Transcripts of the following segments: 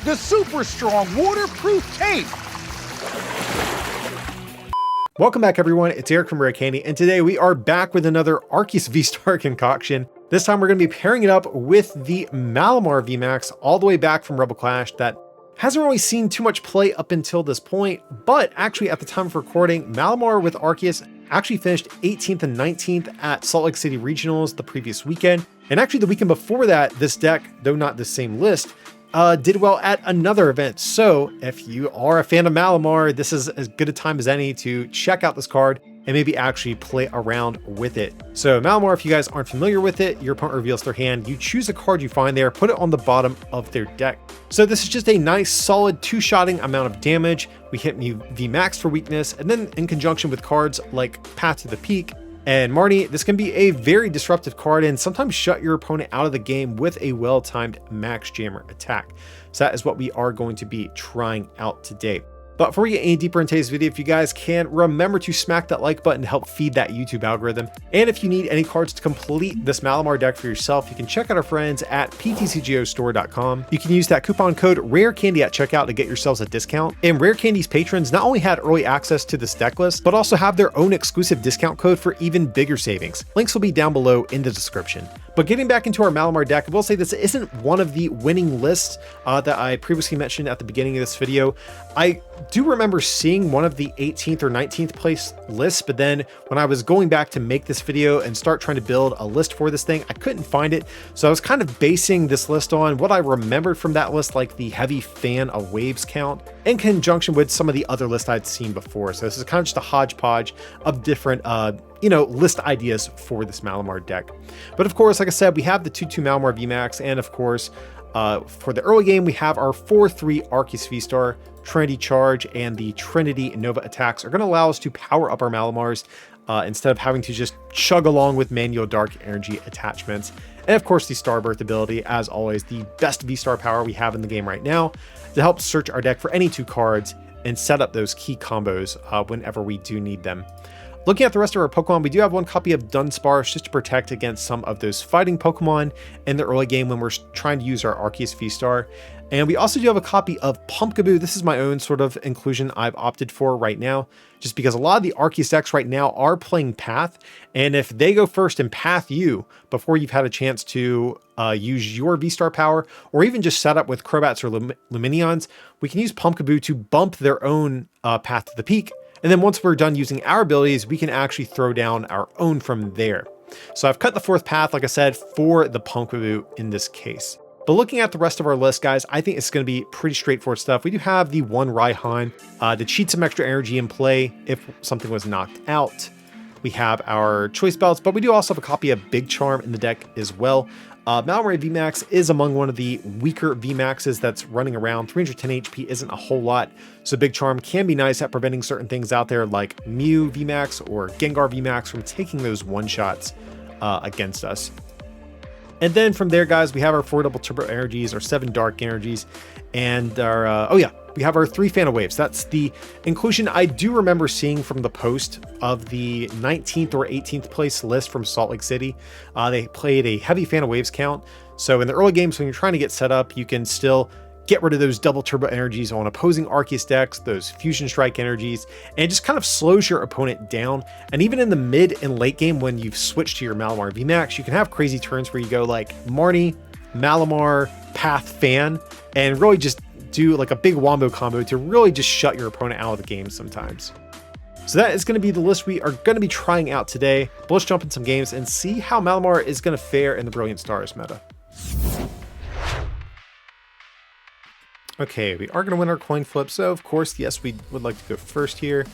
the super strong waterproof tape. Welcome back everyone, it's Aric from Rare Candy, and today we are back with another Arceus VSTAR concoction. This time we're going to be pairing it up with the Malamar VMAX all the way back from Rebel Clash that hasn't really seen too much play up until this point, but actually at the time of recording, Malamar with Arceus actually finished 18th and 19th at Salt Lake City Regionals the previous weekend, and actually the weekend before that, this deck, though not the same list, did well at another event. So if you are a fan of Malamar, this is as good a time as any to check out this card and maybe actually play around with it. So Malamar, if you guys aren't familiar with it, your opponent reveals their hand, you choose a card you find there, put it on the bottom of their deck. So this is just a nice solid two-shotting amount of damage. We hit Mew VMAX for weakness, and then in conjunction with cards like Path to the Peak and Marnie, this can be a very disruptive card and sometimes shut your opponent out of the game with a well-timed Max Jammer attack. So that is what we are going to be trying out today. But before we get any deeper into today's video, if you guys can, remember to smack that like button to help feed that YouTube algorithm. And if you need any cards to complete this Malamar deck for yourself, you can check out our friends at PTCGO You can use that coupon code RARECANDY at checkout to get yourselves a discount. And Rare Candy's patrons not only had early access to this deck list, but also have their own exclusive discount code for even bigger savings. Links will be down below in the description. But getting back into our Malamar deck, I will say this isn't one of the winning lists that I previously mentioned at the beginning of this video. I do remember seeing one of the 18th or 19th place lists, but then when I was going back to make this video and start trying to build a list for this thing, I couldn't find it. So I was kind of basing this list on what I remembered from that list, like the heavy fan of waves count, in conjunction with some of the other lists I'd seen before. So this is kind of just a hodgepodge of different list ideas for this Malamar deck. But of course, like I said, we have the 2/2 Malamar VMAX, and of course, for the early game, we have our 4/3 Arceus VSTAR, Trinity Charge, and the Trinity Nova attacks are going to allow us to power up our Malamars instead of having to just chug along with manual Dark Energy attachments. And of course, the Starbirth ability, as always, the best VSTAR power we have in the game right now to help search our deck for any two cards and set up those key combos whenever we do need them. Looking at the rest of our Pokemon, we do have one copy of Dunsparce just to protect against some of those fighting Pokemon in the early game when we're trying to use our Arceus VSTAR. And we also do have a copy of Pumpkaboo. This is my own sort of inclusion I've opted for right now, just because a lot of the Arceus decks right now are playing Path. And if they go first and Path you before you've had a chance to use your VSTAR power, or even just set up with Crobats or Lumineons, we can use Pumpkaboo to bump their own Path to the Peak. And then once we're done using our abilities, we can actually throw down our own from there. So I've cut the fourth path, like I said, for the Pumpkaboo in this case. But looking at the rest of our list, guys, I think it's going to be pretty straightforward stuff. We do have the one Raihan to cheat some extra energy in play if something was knocked out. We have our choice belts, but we do also have a copy of Big Charm in the deck as well. Malamar VMAX is among one of the weaker VMAXs that's running around. 310 HP isn't a whole lot, so Big Charm can be nice at preventing certain things out there like Mew VMAX or Gengar VMAX from taking those one-shots against us. And then from there, guys, we have our 4 double turbo energies, our 7 dark energies, and our, we have our 3 fan of waves. That's the inclusion I do remember seeing from the post of the 19th or 18th place list from Salt Lake City. They played a heavy fan of waves count. So in the early games, when you're trying to get set up, you can still get rid of those double turbo energies on opposing Arceus decks, those fusion strike energies, and it just kind of slows your opponent down. And even in the mid and late game, when you've switched to your Malamar VMAX, you can have crazy turns where you go like Marnie, Malamar, Path, Fan, and really just do like a big wombo combo to really just shut your opponent out of the game sometimes. So that is going to be the list we are going to be trying out today. But let's jump in some games and see how Malamar is going to fare in the Brilliant Stars meta. Okay, we are going to win our coin flip, so of course, yes, we would like to go first here.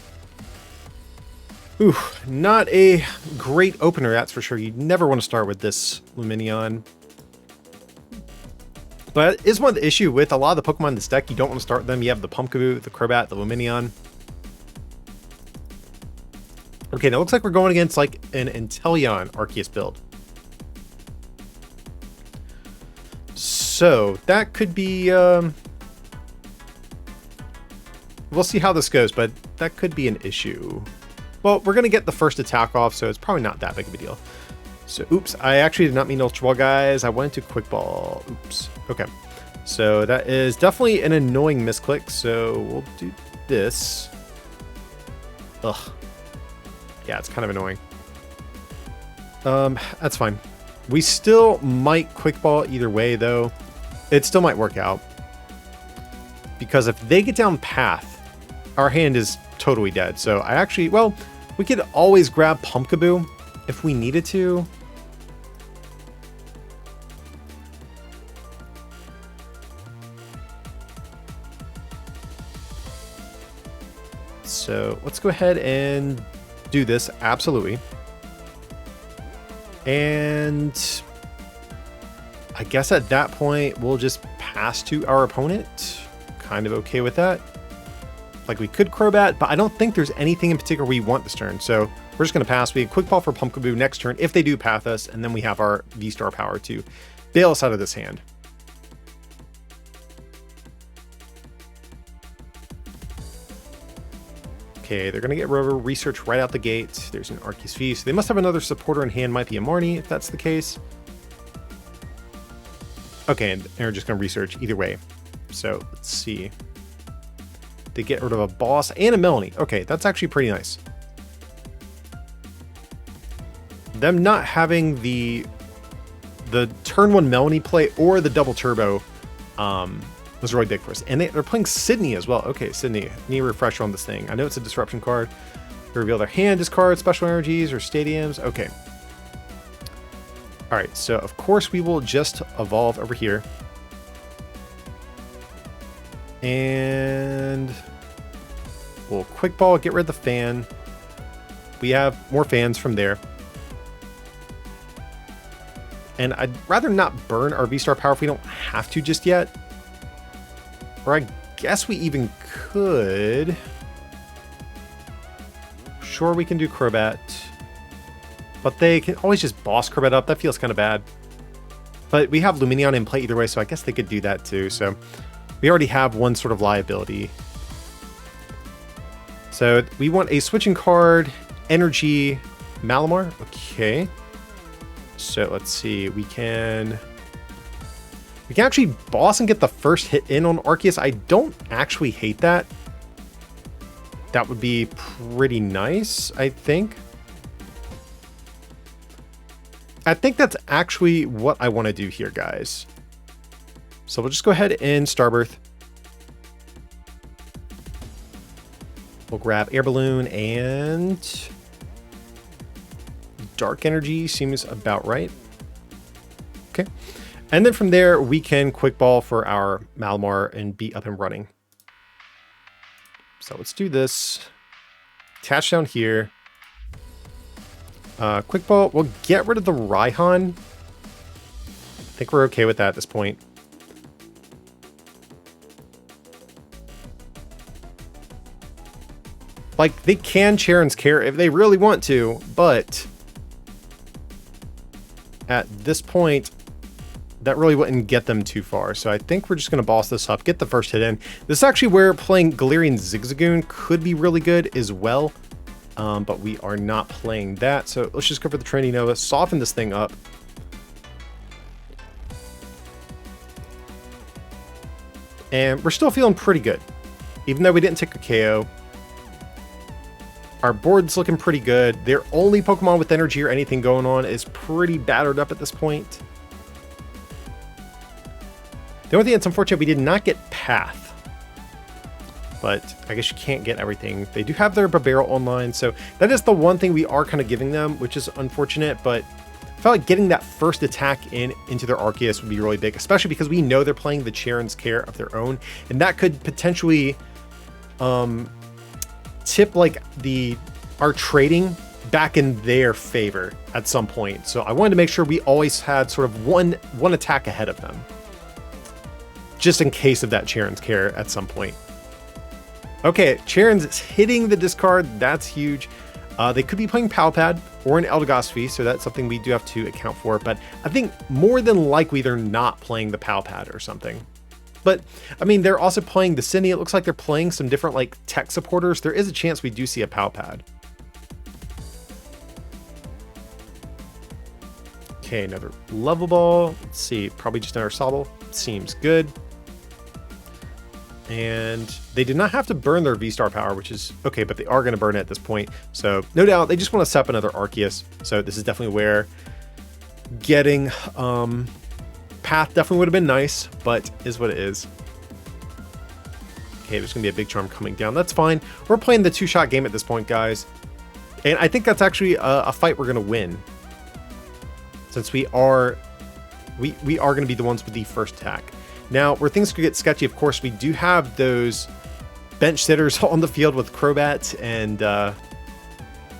Ooh, not a great opener, that's for sure. You never want to start with this Lumineon. But it is one of the issue with a lot of the Pokemon in this deck. You don't want to start them. You have the Pumpkaboo, the Crobat, the Lumineon. Okay, now it looks like we're going against like an Inteleon Arceus build. So that could be... we'll see how this goes, but that could be an issue. Well, we're going to get the first attack off, so it's probably not that big of a deal. So, oops, I actually did not mean Ultra Ball, guys. I wanted to Quick Ball. Oops. Okay. So that is definitely an annoying misclick. So we'll do this. Ugh. Yeah, it's kind of annoying. That's fine. We still might quick ball either way though. It still might work out. Because if they get down path, our hand is totally dead. So I actually, well, we could always grab Pumpkaboo if we needed to. So let's go ahead and do this. Absolutely. And I guess at that point, we'll just pass to our opponent. Kind of okay with that. Like we could Crobat, but I don't think there's anything in particular we want this turn. So we're just going to pass. We have quick ball for Pumpkaboo next turn if they do path us. And then we have our V-Star power to bail us out of this hand. Okay, they're going to get Rover Research right out the gate. There's an Arceus V, so they must have another supporter in hand. Might be a Marnie, if that's the case. Okay, and they're just going to research either way. So, let's see. They get rid of a Boss and a Melanie. Okay, that's actually pretty nice. Them not having the turn 1 Melanie play or the double turbo was really big for us. And they're playing Sydney as well. Okay, Sydney, need a refresher on this thing. I know it's a disruption card. They reveal their hand, discard special energies or stadiums. Okay. All right, so of course we will just evolve over here. And we'll quick ball, get rid of the fan. We have more fans from there. And I'd rather not burn our V-Star power if we don't have to just yet. Or I guess we even could. Sure, we can do Crobat. But they can always just boss Crobat up. That feels kind of bad. But we have Lumineon in play either way, so I guess they could do that too. So we already have one sort of liability. So we want a switching card, Energy, Malamar. Okay. So let's see. We can actually boss and get the first hit in on Arceus. I don't actually hate that. That would be pretty nice, I think. I think that's actually what I want to do here, guys. So we'll just go ahead and Starbirth. We'll grab Air Balloon and Dark Energy seems about right. Okay. And then from there, we can quick ball for our Malamar and be up and running. So let's do this. Attach down here. Quick ball. We'll get rid of the Raihan. I think we're okay with that at this point. Like, they can Charon's Care if they really want to, but at this point, that really wouldn't get them too far. So I think we're just going to boss this up, get the first hit in. This is actually where playing Galarian Zigzagoon could be really good as well. But we are not playing that. So let's just go for the Trinity Nova, soften this thing up. And we're still feeling pretty good. Even though we didn't take a KO. Our board's looking pretty good. Their only Pokemon with energy or anything going on is pretty battered up at this point. The only thing that's unfortunate, we did not get Path. But I guess you can't get everything. They do have their Barbarrel online, so that is the one thing we are kind of giving them, which is unfortunate, but I felt like getting that first attack into their Arceus would be really big, especially because we know they're playing the Charon's Care of their own, and that could potentially tip like our trading back in their favor at some point. So I wanted to make sure we always had sort of one attack ahead of them, just in case of that Charon's Care at some point. Okay, Charon's is hitting the discard. That's huge. They could be playing Palpad or an Eldegoss, so that's something we do have to account for. But I think more than likely they're not playing the Palpad or something. But, I mean, they're also playing the Cindy. It looks like they're playing some different, like, tech supporters. There is a chance we do see a Palpad. Okay, another Level Ball. Let's see, probably just another Sobble. Seems good. And they did not have to burn their V-Star power, which is okay, but they are going to burn it at this point. So no doubt they just want to set up another Arceus. So this is definitely where getting Path definitely would have been nice, but is what it is. Okay, there's going to be a big charm coming down. That's fine. We're playing the two-shot game at this point, guys. And I think that's actually a fight we're going to win. Since we are going to be the ones with the first attack. Now, where things could get sketchy, of course, we do have those bench sitters on the field with Crobat and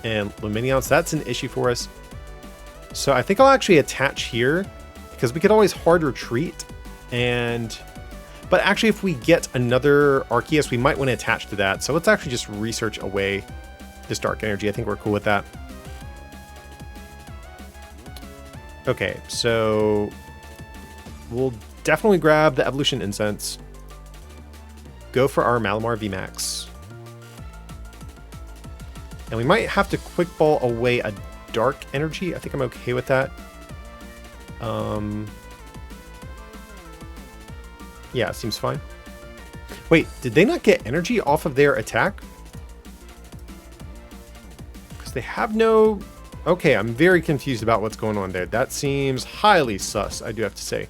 Luminion, so that's an issue for us. So I think I'll actually attach here, because we could always hard retreat. But actually, if we get another Arceus, we might want to attach to that. So let's actually just research away this Dark Energy. I think we're cool with that. Okay, so we'll definitely grab the Evolution Incense. Go for our Malamar VMAX. And we might have to Quick Ball away a Dark Energy. I think I'm okay with that. Yeah, seems fine. Wait, did they not get energy off of their attack? Because they have no... Okay, I'm very confused about what's going on there. That seems highly sus, I do have to say.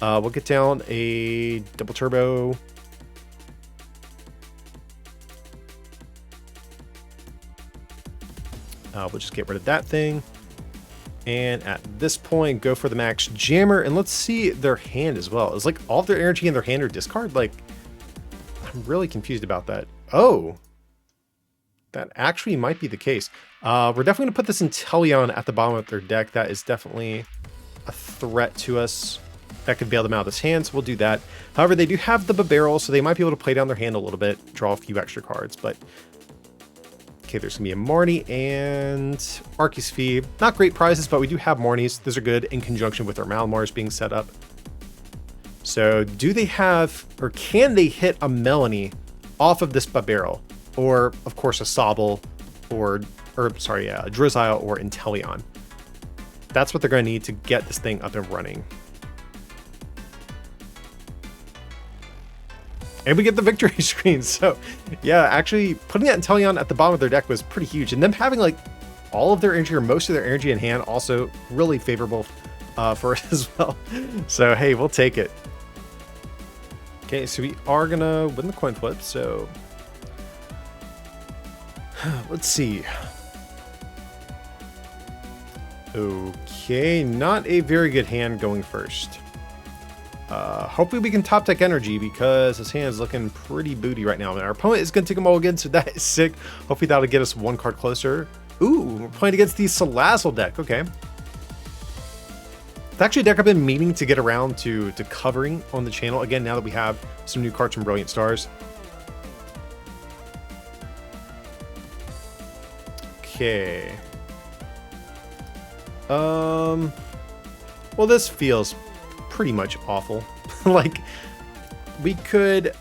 We'll get down a double turbo. We'll just get rid of that thing. And at this point, go for the max jammer. And let's see their hand as well. Is like all of their energy in their hand or discard? Like, I'm really confused about that. Oh, that actually might be the case. We're definitely going to put this Inteleon at the bottom of their deck. That is definitely a threat to us. That could bail them out of this hand, so we'll do that. However, they do have the Burrell, so they might be able to play down their hand a little bit, draw a few extra cards, but... Okay, there's going to be a Marnie and Arceus V. Not great prizes, but we do have Marnies. Those are good in conjunction with our Malamars being set up. So do they have, or can they hit a Melanie off of this Burrell? Or, of course, a Sobble, or sorry, a Drizzile or Inteleon. That's what they're going to need to get this thing up and running. And we get the victory screen. So yeah, actually putting that Inteleon at the bottom of their deck was pretty huge. And them having like all of their energy or most of their energy in hand, also really favorable for us as well. So hey, we'll take it. Okay, so we are gonna win the coin flip. So let's see. Okay, not a very good hand going first. Hopefully we can top deck energy because his hand is looking pretty booty right now. And our opponent is going to take a mulligan, so that is sick. Hopefully that'll get us one card closer. Ooh, we're playing against the Salazzle deck. Okay. It's actually a deck I've been meaning to get around to covering on the channel. Again, now that we have some new cards from Brilliant Stars. Okay. Well, this feels pretty much awful. Like, we could...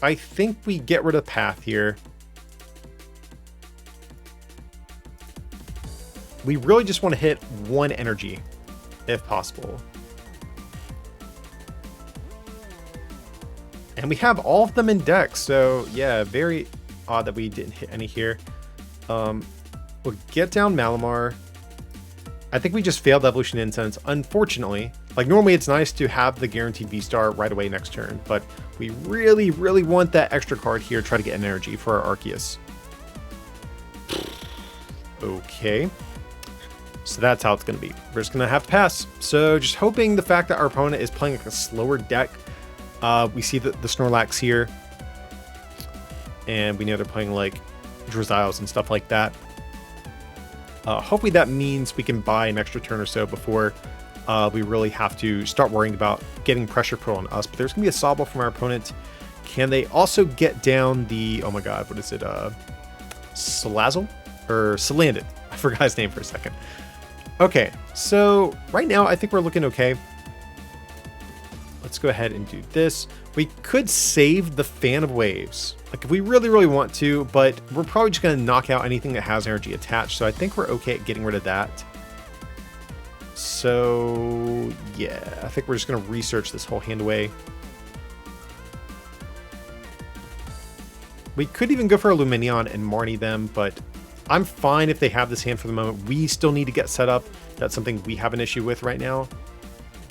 I think we get rid of Path here. We really just want to hit one energy, if possible. And we have all of them in deck, so yeah, very odd that we didn't hit any here. We'll get down Malamar. I think we just failed Evolution Incense, unfortunately. Like, normally it's nice to have the guaranteed V-Star right away next turn, but we really, really want that extra card here, try to get an energy for our Arceus. Okay. So that's how it's going to be. We're just going to have to pass. So just hoping the fact that our opponent is playing like a slower deck. We see the Snorlax here. And we know they're playing like Drizziles and stuff like that. Hopefully that means we can buy an extra turn or so before we really have to start worrying about getting pressure put on us. But there's going to be a Sobble from our opponent. Can they also get down the... Oh my god, what is it? Salazzle? Or Salandit. I forgot his name for a second. Okay, so right now I think we're looking okay. Let's go ahead and do this. We could save the Fan of Waves, like if we really, really want to, but we're probably just going to knock out anything that has energy attached. So I think we're okay at getting rid of that. So yeah, I think we're just going to research this whole hand away. We could even go for a Lumineon and Marnie them, but I'm fine if they have this hand for the moment. We still need to get set up. That's something we have an issue with right now.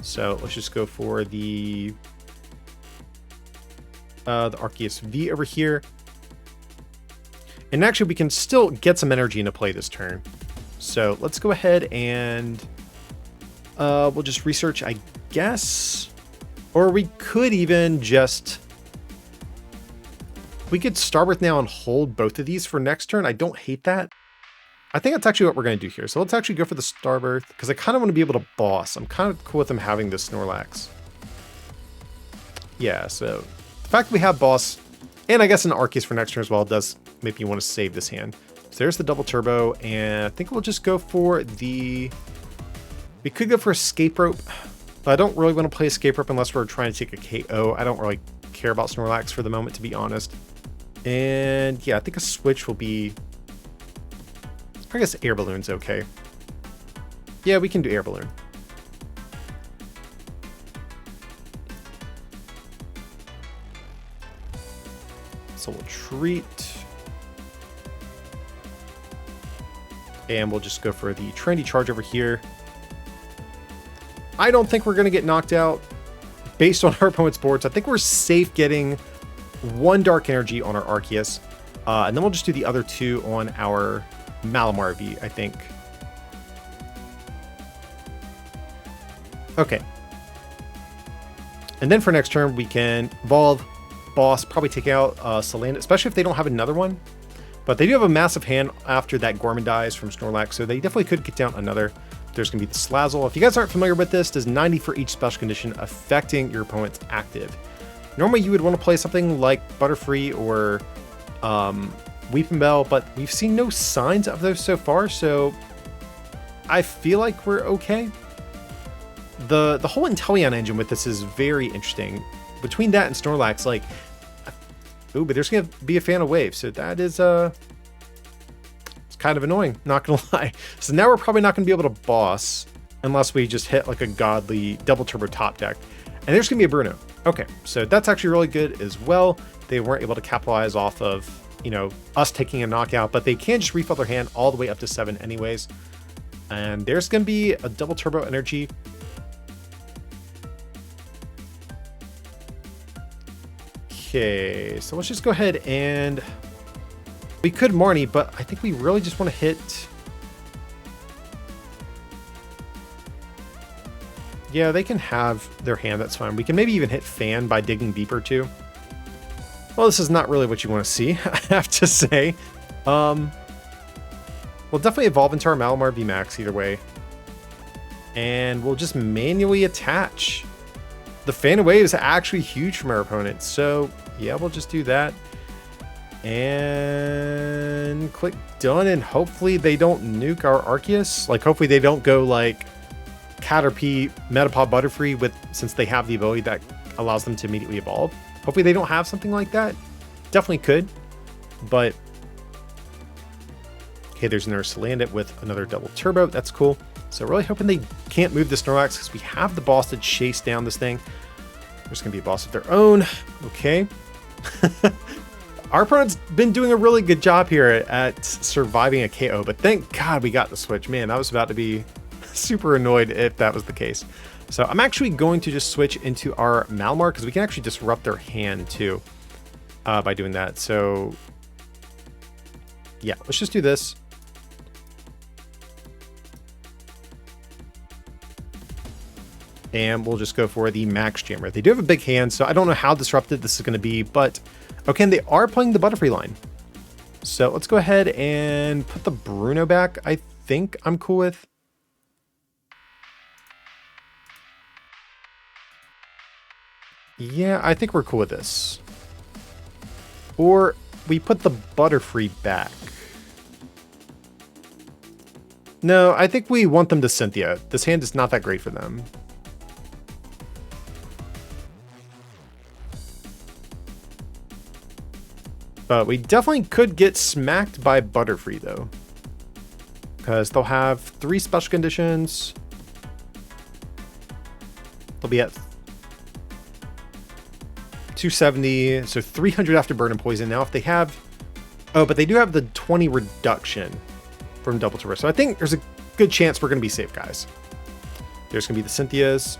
So let's just go for the Arceus V over here. And actually, we can still get some energy into play this turn. So let's go ahead and we'll just research, I guess. Or we could even just... We could Starbirth now and hold both of these for next turn. I don't hate that. I think that's actually what we're going to do here. So let's actually go for the Starbirth, because I kind of want to be able to boss. I'm kind of cool with them having this Snorlax. Yeah, so the fact that we have boss, and I guess an Arceus for next turn as well, does make me want to save this hand. So there's the double turbo, and I think we'll just go for the... We could go for Escape Rope, but I don't really want to play Escape Rope unless we're trying to take a KO. I don't really care about Snorlax for the moment, to be honest. And yeah, I think a switch will be... I guess Air Balloon's okay. Yeah, we can do Air Balloon. So we'll treat. And we'll just go for the Trendy Charge over here. I don't think we're going to get knocked out based on our opponent's boards. I think we're safe getting one Dark Energy on our Arceus. And then we'll just do the other two on our Malamar V, I think. Okay. And then for next turn, we can evolve, boss, probably take out Salazzle, especially if they don't have another one. But they do have a massive hand after that Gorman dies from Snorlax, so they definitely could get down another. There's going to be the Salazzle. If you guys aren't familiar with this, does 90 for each special condition affecting your opponent's active. Normally, you would want to play something like Butterfree or Weeping Bell, but we've seen no signs of those so far, so I feel like we're okay. The whole Inteleon engine with this is very interesting. Between that and Snorlax, like, ooh, but there's gonna be a fan of Wave, so that is it's kind of annoying, not gonna lie. So now we're probably not gonna be able to boss unless we just hit like a godly double turbo top deck. And there's gonna be a Bruno. Okay, so that's actually really good as well. They weren't able to capitalize off of, you know, us taking a knockout, but they can just refill their hand all the way up to 7 anyways. And there's going to be a double turbo energy. Okay, so let's just go ahead and... We could Marnie, but I think we really just want to hit... Yeah, they can have their hand, that's fine. We can maybe even hit Fan by digging deeper too. Well, this is not really what you want to see, I have to say. We'll definitely evolve into our Malamar VMAX either way. And we'll just manually attach. The Fan Away is actually huge from our opponent, so yeah, we'll just do that. And click done, and hopefully they don't nuke our Arceus. Like, hopefully they don't go like Caterpie, Metapod, Butterfree, with, since they have the ability that allows them to immediately evolve. Hopefully they don't have something like that. Definitely could, but okay, there's another Salandit with another double turbo. That's cool. So really hoping they can't move the Snorlax because we have the boss to chase down this thing. There's gonna be a boss of their own. Okay. Our opponent's been doing a really good job here at surviving a KO, but thank God we got the switch. Man, I was about to be super annoyed if that was the case. So I'm actually going to just switch into our Malamar because we can actually disrupt their hand too by doing that. So yeah, let's just do this. And we'll just go for the Max Jammer. They do have a big hand, so I don't know how disrupted this is going to be, but okay, they are playing the Butterfree line. So let's go ahead and put the Bruno back. I think I'm cool with. Yeah, I think we're cool with this. Or we put the Butterfree back. No, I think we want them to Cynthia. This hand is not that great for them. But we definitely could get smacked by Butterfree though. Because they'll have 3 special conditions. They'll be at 270, so 300 after burn and poison. Now if they have, oh, but they do have the 20 reduction from double turbo, so I think there's a good chance we're going to be safe, guys. There's going to be the Cynthias.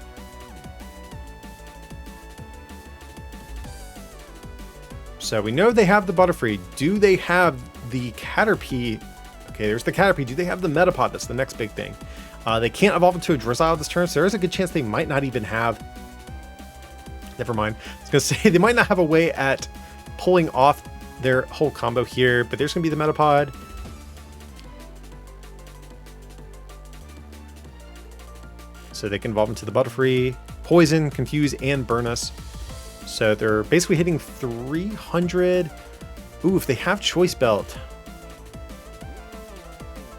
So we know they have the Butterfree. Do they have the Caterpie? Okay, there's the Caterpie. Do they have the Metapod? That's the next big thing. They can't evolve into a Drizzile this turn, so there is a good chance they might not even have... Never mind. I was going to say, they might not have a way at pulling off their whole combo here, but there's going to be the Metapod. So they can evolve into the Butterfree, Poison, Confuse, and Burn us. So they're basically hitting 300. Ooh, if they have Choice Belt.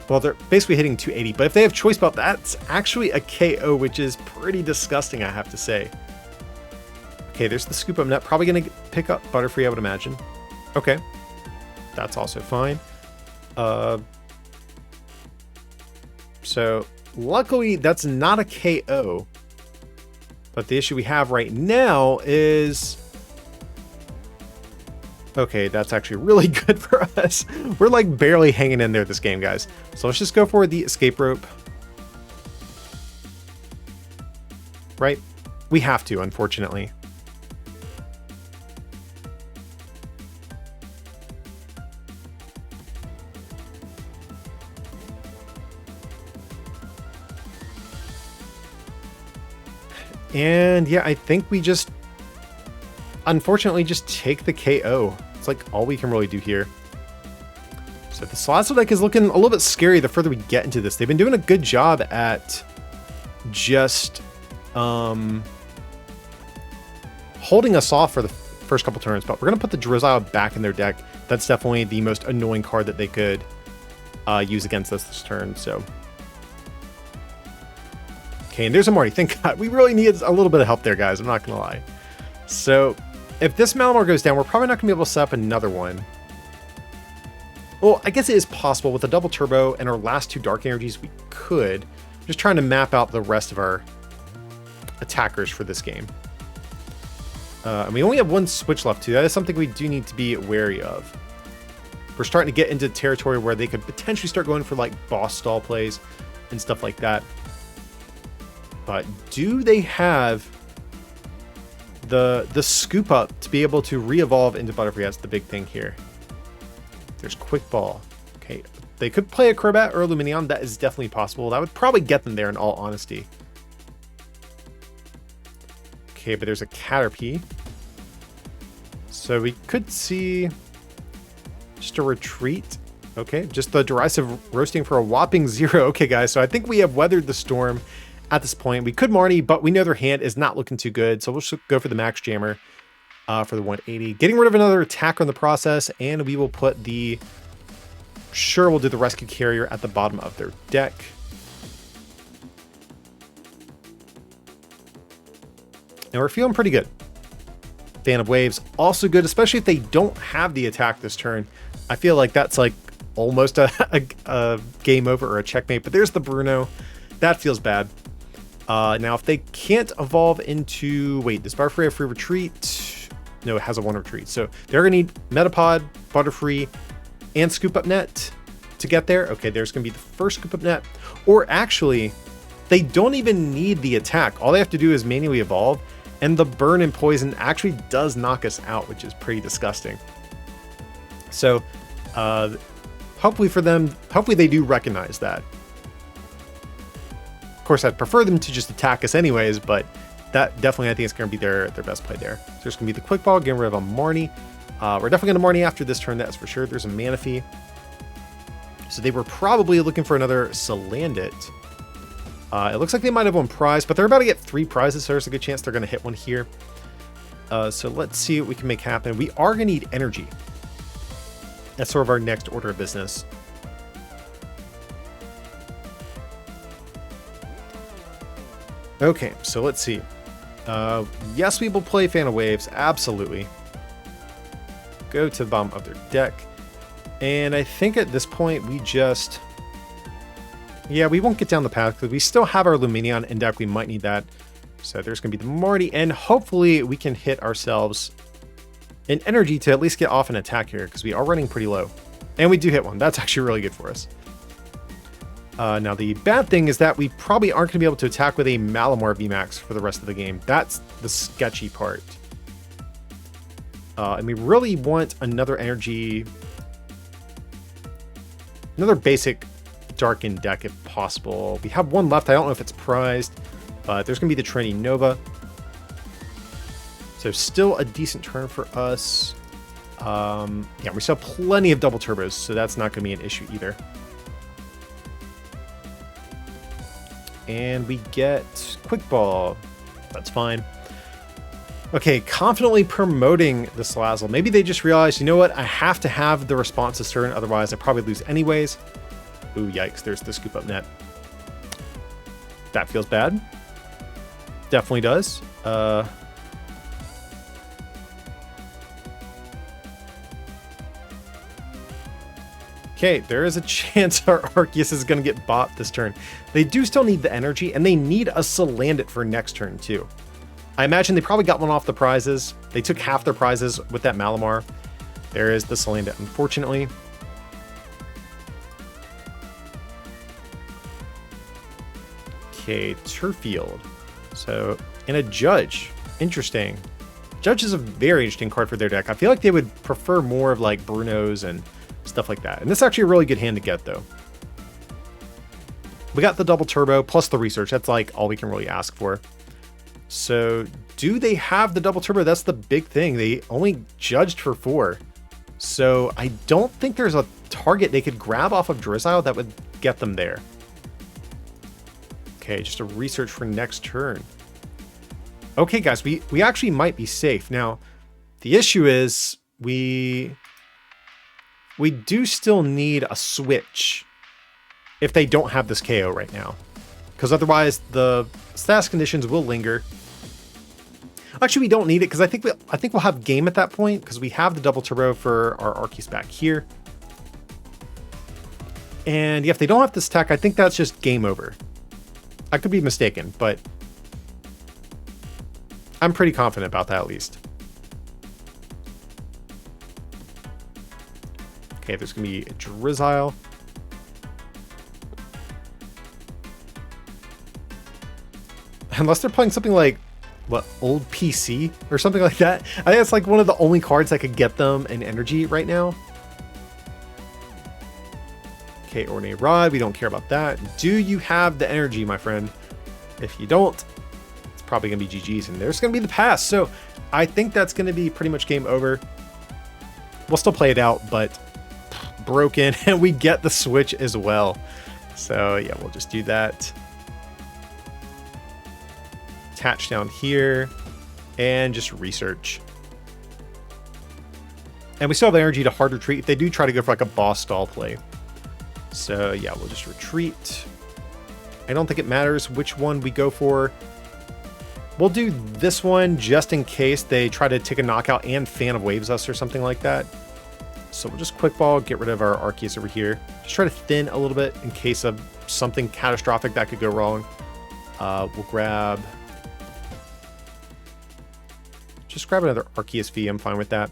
Well, they're basically hitting 280, but if they have Choice Belt, that's actually a KO, which is pretty disgusting, I have to say. Okay, there's the Scoop Up Net. Probably going to pick up Butterfree, I would imagine. Okay. That's also fine. So, luckily, that's not a KO. But the issue we have right now is... Okay, that's actually really good for us. We're like barely hanging in there this game, guys. So let's just go for the escape rope. Right? We have to, unfortunately. And yeah, I think we just, unfortunately, just take the KO. It's like all we can really do here. So the Salazzle deck is looking a little bit scary the further we get into this. They've been doing a good job at just holding us off for the first couple turns, but we're going to put the Drizzile back in their deck. That's definitely the most annoying card that they could use against us this turn, so... Okay, and there's a Marty. Thank God. We really need a little bit of help there, guys. I'm not going to lie. So, if this Malamar goes down, we're probably not going to be able to set up another one. Well, I guess it is possible. With a double turbo and our last two Dark Energies, we could. I'm just trying to map out the rest of our attackers for this game. And we only have one switch left, too. That is something we do need to be wary of. We're starting to get into territory where they could potentially start going for, like, boss stall plays and stuff like that. But do they have the scoop up to be able to re-evolve into Butterfree? That's the big thing here. There's Quick Ball. Okay, they could play a Crobat or a Lumineon. That is definitely possible. That would probably get them there in all honesty. Okay, but there's a Caterpie. So we could see just a retreat. Okay, just the derisive roasting for a whopping 0. Okay, guys, so I think we have weathered the storm. At this point, we could Marnie, but we know their hand is not looking too good, so we'll just go for the Max Jammer for the 180. Getting rid of another attacker in the process, and we will put the... Sure, we'll do the Rescue Carrier at the bottom of their deck. And we're feeling pretty good. Fan of Waves, also good, especially if they don't have the attack this turn. I feel like that's like almost a game over or a checkmate, but there's the Bruno. That feels bad. Now, if they can't evolve into... Wait, does Butterfree have free retreat? No, it has a 1 retreat. So they're going to need Metapod, Butterfree, and Scoop Up Net to get there. Okay, there's going to be the first Scoop Up Net. Or actually, they don't even need the attack. All they have to do is manually evolve, and the Burn and Poison actually does knock us out, which is pretty disgusting. So, hopefully for them, hopefully they do recognize that. Of course, I'd prefer them to just attack us anyways, but that definitely, I think, is going to be their best play there. So there's going to be the Quick Ball, getting rid of a Marnie. We're definitely going to Marnie after this turn, that's for sure. There's a Manaphy. So they were probably looking for another Salandit. It looks like they might have one prize, but they're about to get 3 prizes, so there's a good chance they're going to hit one here. So let's see what we can make happen. We are going to need energy. That's sort of our next order of business. Okay, so let's see. Yes, we will play Fan of Waves, absolutely. Go to the bottom of their deck. And I think at this point we just... Yeah, we won't get down the path because we still have our Lumineon in deck. We might need that. So there's going to be the Marty, and hopefully we can hit ourselves an energy to at least get off an attack here, because we are running pretty low. And we do hit one. That's actually really good for us. Now, the bad thing is that we probably aren't going to be able to attack with a Malamar VMAX for the rest of the game. That's the sketchy part. And we really want another energy, another basic Darken deck if possible. We have one left. I don't know if it's prized, but there's going to be the Trinity Nova. So still a decent turn for us. Yeah, we still have plenty of double turbos, so that's not going to be an issue either. And we get Quick Ball. That's fine. Okay, confidently promoting the Salazzle. Maybe they just realized, you know what, I have to have the response this turn, otherwise I probably lose anyways. Ooh, yikes, there's the scoop up net. That feels bad. Definitely does. Okay, there is a chance our Arceus is going to get bought this turn. They do still need the energy, and they need a Salandit for next turn too. I imagine they probably got one off the prizes. They took half their prizes with that Malamar. There is the Salandit, unfortunately. Okay, Turfield. So, and a Judge. Interesting. Judge is a very interesting card for their deck. I feel like they would prefer more of like Bruno's and stuff like that. And this is actually a really good hand to get, though. We got the double turbo plus the research. That's like all we can really ask for. So do they have the double turbo? That's the big thing. They only judged for 4. So I don't think there's a target they could grab off of Drizzile that would get them there. Okay, just a research for next turn. Okay, guys, we actually might be safe. Now, the issue is we do still need a switch if they don't have this KO right now, because otherwise the status conditions will linger. Actually, we don't need it because I think we'll have game at that point because we have the double turbo for our Arceus back here. And yeah, if they don't have this attack, I think that's just game over. I could be mistaken, but I'm pretty confident about that at least. Okay, there's going to be a Drizzile. Unless they're playing something like, what, Old PC or something like that. I think it's like one of the only cards that could get them an energy right now. Okay, Ornate Rod, we don't care about that. Do you have the energy, my friend? If you don't, it's probably going to be GG's, and there's going to be the pass. So I think that's going to be pretty much game over. We'll still play it out, but broken, and we get the switch as well. So yeah, we'll just do that. Attach down here and just research. And we still have energy to hard retreat if they do try to go for like a boss stall play. So yeah, we'll just retreat. I don't think it matters which one we go for. We'll do this one just in case they try to take a knockout and Fan of Waves us or something like that. So we'll just quick ball, get rid of our Arceus over here. Just try to thin a little bit in case of something catastrophic that could go wrong. We'll grab... Just grab another Arceus V, I'm fine with that.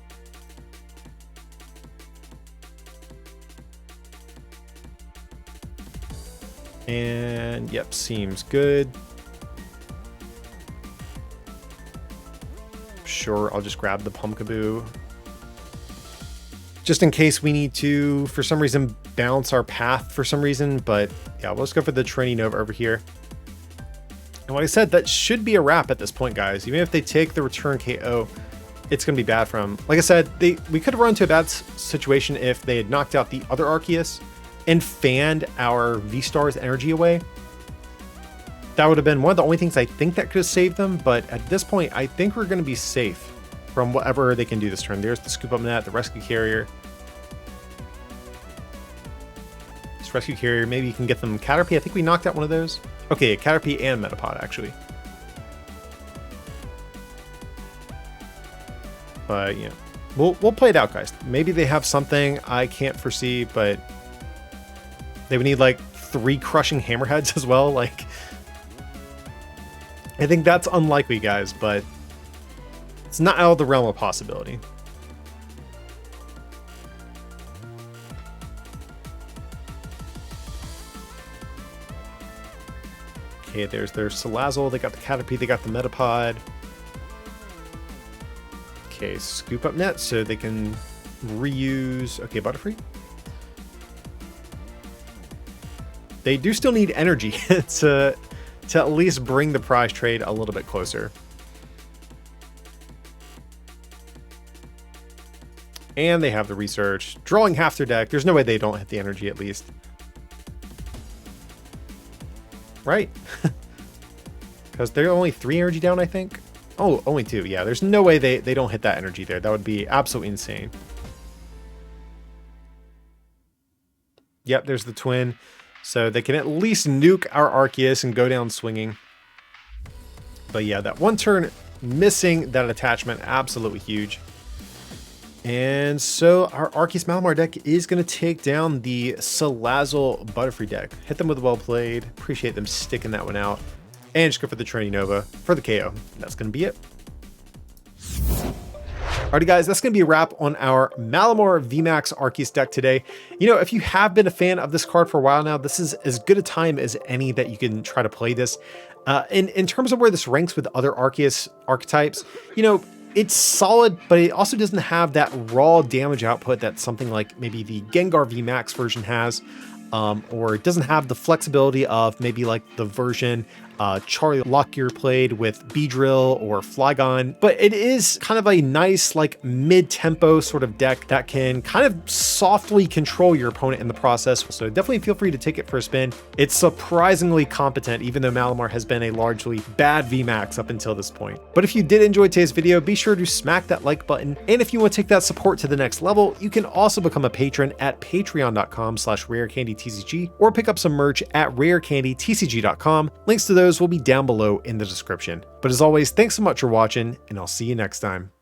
And yep, seems good. Sure, I'll just grab the Pumpkaboo. Just in case we need to, for some reason, bounce our path for some reason. But yeah, we'll just go for the Trinity Nova over here. And like I said, that should be a wrap at this point, guys. Even if they take the return KO, it's going to be bad for them. Like I said, we could have run into a bad situation if they had knocked out the other Arceus and fanned our V-Star's energy away. That would have been one of the only things I think that could have saved them. But at this point, I think we're going to be safe from whatever they can do this turn. There's the Scoop Up Net, the Rescue Carrier. This Rescue Carrier, maybe you can get them Caterpie. I think we knocked out one of those. Okay, Caterpie and Metapod, actually. But, yeah. We'll play it out, guys. Maybe they have something I can't foresee, but they would need, like, 3 Crushing Hammerheads as well. Like, I think that's unlikely, guys, but it's not out of the realm of possibility. Okay, there's their Salazzle, they got the Caterpie, they got the Metapod. Okay, scoop up net so they can reuse, okay, Butterfree. They do still need energy to at least bring the prize trade a little bit closer. And they have the research, drawing half their deck. There's no way they don't hit the energy at least. Right? Because they're only 3 energy down, I think. Oh, only 2. Yeah, there's no way they don't hit that energy there. That would be absolutely insane. Yep, there's the twin. So they can at least nuke our Arceus and go down swinging. But yeah, that one turn missing that attachment, absolutely huge. And so our Arceus Malamar deck is going to take down the Salazzle Butterfree deck. Hit them with well played. Appreciate them sticking that one out. And just go for the Trinity Nova for the KO. That's going to be it. Alrighty guys, that's going to be a wrap on our Malamar VMAX Arceus deck today. You know, if you have been a fan of this card for a while now, this is as good a time as any that you can try to play this. In terms of where this ranks with other Arceus archetypes, you know, it's solid, but it also doesn't have that raw damage output that something like maybe the Gengar VMAX version has, or it doesn't have the flexibility of maybe like the version Charlie Lockyer played with Beedrill or Flygon, but it is kind of a nice like mid-tempo sort of deck that can kind of softly control your opponent in the process. So definitely feel free to take it for a spin. It's surprisingly competent, even though Malamar has been a largely bad VMAX up until this point. But if you did enjoy today's video, be sure to smack that like button. And if you want to take that support to the next level, you can also become a patron at patreon.com/rarecandytcg or pick up some merch at rarecandytcg.com. Links to those will be down below in the description. But as always, thanks so much for watching, and I'll see you next time.